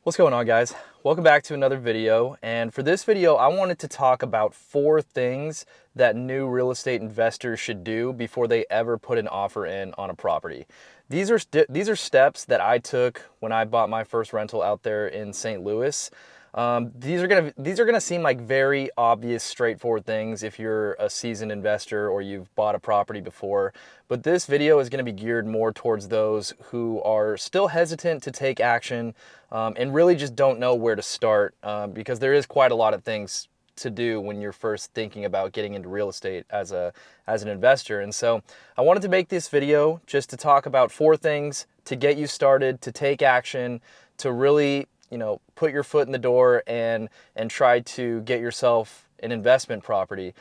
What's going on, guys? Welcome back to another video, and for this video I wanted to talk about 4 things that new real estate investors should do before they ever put an offer in on a property. These are steps that I took when I bought my first rental out there in St. Louis. These are gonna seem like very obvious, straightforward things if you're a seasoned investor or you've bought a property before. But this video is gonna be geared more towards those who are still hesitant to take action and really just don't know where to start because there is quite a lot of things to do when you're first thinking about getting into real estate as an investor. And so I wanted to make this video just to talk about 4 things to get you started, to take action, to really put your foot in the door and try to get yourself an investment property.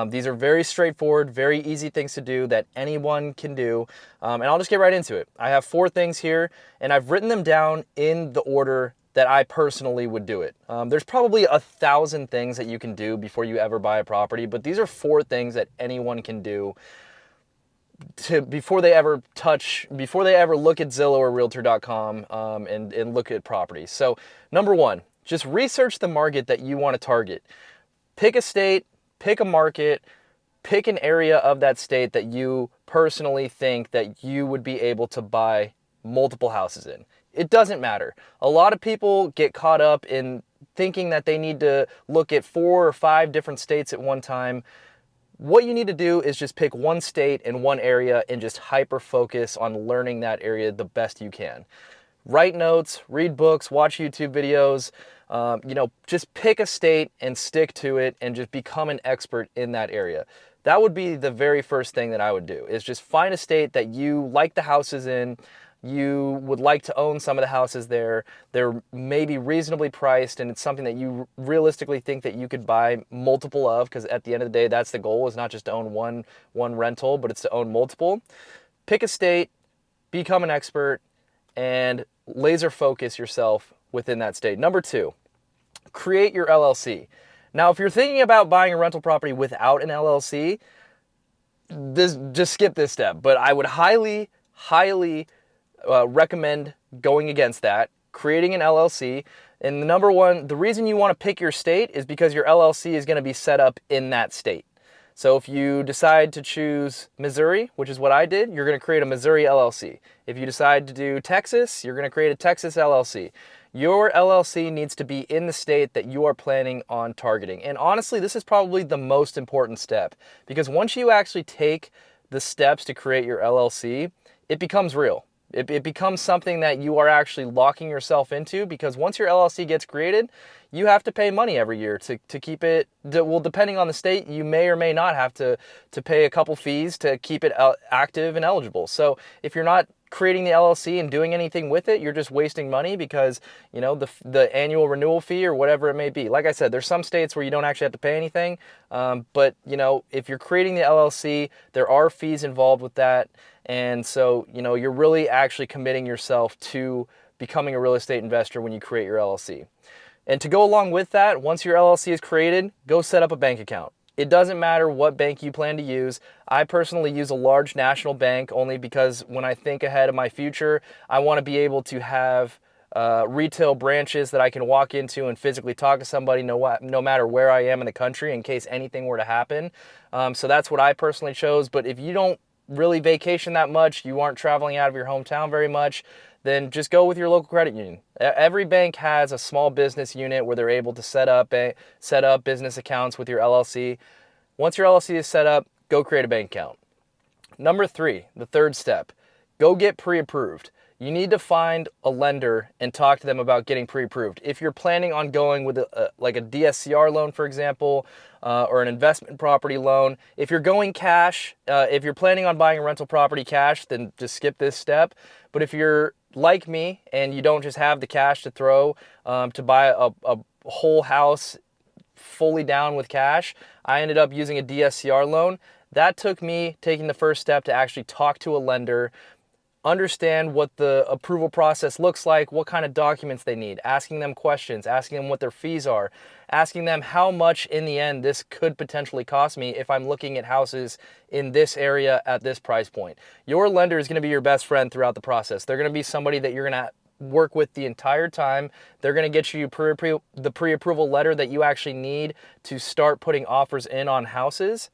These are very straightforward, very easy things to do that anyone can do. And I'll just get right into it. I have 4 things here, and I've written them down in the order that I personally would do it. There's probably 1,000 things that you can do before you ever buy a property, but these are 4 things that anyone can do before they ever look at Zillow or realtor.com and look at properties. So number 1, just research the market that you want to target. Pick a state, pick a market, pick an area of that state that you personally think that you would be able to buy multiple houses in. It doesn't matter. A lot of people get caught up in thinking that they need to look at 4 or 5 different states at one time. What you need to do is just pick one state and one area and just hyper focus on learning that area the best you can. Write notes, read books, watch YouTube videos, just pick a state and stick to it and just become an expert in that area. That would be the very first thing that I would do, is just find a state that you like the houses in, you would like to own some of the houses there. They're maybe reasonably priced, and it's something that you realistically think that you could buy multiple of, because at the end of the day, that's the goal, is not just to own one rental, but it's to own multiple. Pick a state, become an expert, and laser focus yourself within that state. Number 2, create your LLC. Now, if you're thinking about buying a rental property without an LLC, just skip this step, but I would highly recommend going against that, creating an LLC. And the reason you want to pick your state is because your LLC is going to be set up in that state. So if you decide to choose Missouri, which is what I did, you're going to create a Missouri LLC. If you decide to do Texas, you're going to create a Texas LLC. Your LLC needs to be in the state that you are planning on targeting. And honestly, this is probably the most important step, because once you actually take the steps to create your LLC, it becomes real. It becomes something that you are actually locking yourself into, because once your LLC gets created, you have to pay money every year to keep it. Well, depending on the state, you may or may not have to pay a couple fees to keep it active and eligible. So if you're not creating the LLC and doing anything with it, you're just wasting money, because the annual renewal fee or whatever it may be. Like I said, there's some states where you don't actually have to pay anything, but if you're creating the LLC, there are fees involved with that. And so, you're really actually committing yourself to becoming a real estate investor when you create your LLC. And to go along with that, once your LLC is created, go set up a bank account. It doesn't matter what bank you plan to use. I personally use a large national bank only because when I think ahead of my future, I want to be able to have retail branches that I can walk into and physically talk to somebody no matter where I am in the country in case anything were to happen. So that's what I personally chose. But if you don't really vacation that much, you aren't traveling out of your hometown very much, then just go with your local credit union. Every bank has a small business unit where they're able to set up business accounts with your LLC. Once your LLC is set up, go create a bank account. Number 3, the third step, go get pre-approved. You need to find a lender and talk to them about getting pre-approved. If you're planning on going with like a DSCR loan, for example, or an investment property loan, if you're going cash, if you're planning on buying a rental property cash, then just skip this step. But if you're like me and you don't just have the cash to throw to buy a whole house fully down with cash, I ended up using a DSCR loan. That took me taking the first step to actually talk to a lender, understand what the approval process looks like, what kind of documents they need, asking them questions, asking them what their fees are, asking them how much in the end this could potentially cost me if I'm looking at houses in this area at this price point. Your lender is going to be your best friend throughout the process. They're going to be somebody that you're going to work with the entire time. They're going to get you the pre-approval letter that you actually need to start putting offers in on houses.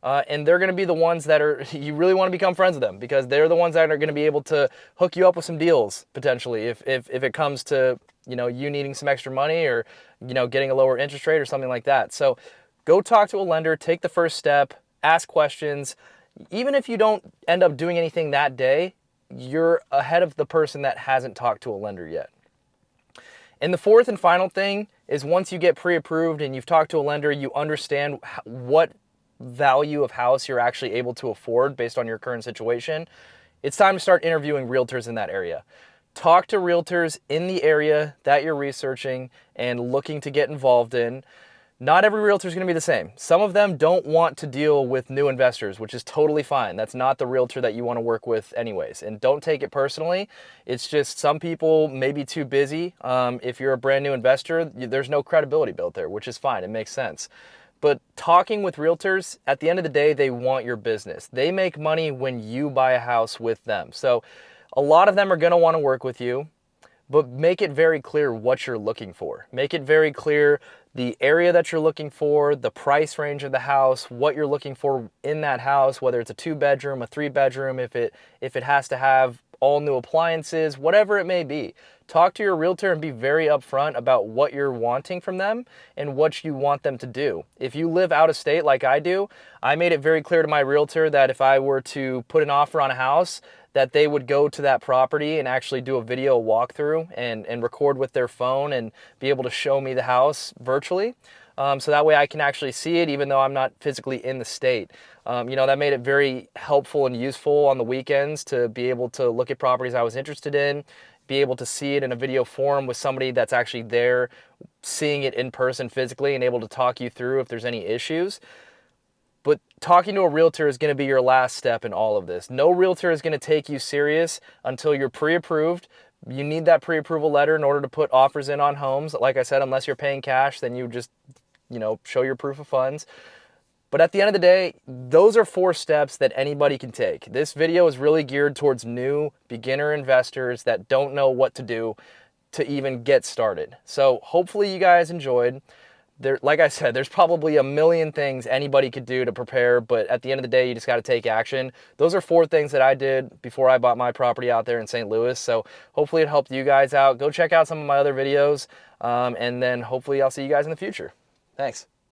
And they're going to be the ones that are, you really want to become friends with them, because they're the ones that are going to be able to hook you up with some deals potentially if it comes to, you needing some extra money, or, getting a lower interest rate or something like that. So go talk to a lender, take the first step, ask questions. Even if you don't end up doing anything that day, you're ahead of the person that hasn't talked to a lender yet. And the fourth and final thing is, once you get pre-approved and you've talked to a lender, you understand what value of house you're actually able to afford based on your current situation, it's time to start interviewing realtors in that area. Talk to realtors in the area that you're researching and looking to get involved in. Not every realtor is going to be the same. Some of them don't want to deal with new investors, which is totally fine. That's not the realtor that you want to work with anyways. And don't take it personally. It's just some people may be too busy. If you're a brand new investor, there's no credibility built there, which is fine. It makes sense. But talking with realtors, at the end of the day, they want your business. They make money when you buy a house with them. So a lot of them are going to want to work with you, but make it very clear what you're looking for. Make it very clear the area that you're looking for, the price range of the house, what you're looking for in that house, whether it's a 2-bedroom, a 3-bedroom, if it has to have all new appliances, whatever it may be. Talk to your realtor and be very upfront about what you're wanting from them and what you want them to do. If you live out of state like I do, I made it very clear to my realtor that if I were to put an offer on a house, that they would go to that property and actually do a video walkthrough and record with their phone and be able to show me the house virtually. So that way I can actually see it even though I'm not physically in the state. That made it very helpful and useful on the weekends to be able to look at properties I was interested in, be able to see it in a video form with somebody that's actually there, seeing it in person physically and able to talk you through if there's any issues. But talking to a realtor is going to be your last step in all of this. No realtor is going to take you serious until you're pre-approved. You need that pre-approval letter in order to put offers in on homes. Like I said, unless you're paying cash, then you just, show your proof of funds. But at the end of the day, those are 4 steps that anybody can take. This video is really geared towards new beginner investors that don't know what to do to even get started. So hopefully you guys enjoyed. Like I said, there's probably a million things anybody could do to prepare, but at the end of the day, you just got to take action. Those are 4 things that I did before I bought my property out there in St. Louis. So hopefully it helped you guys out. Go check out some of my other videos, and then hopefully I'll see you guys in the future. Thanks.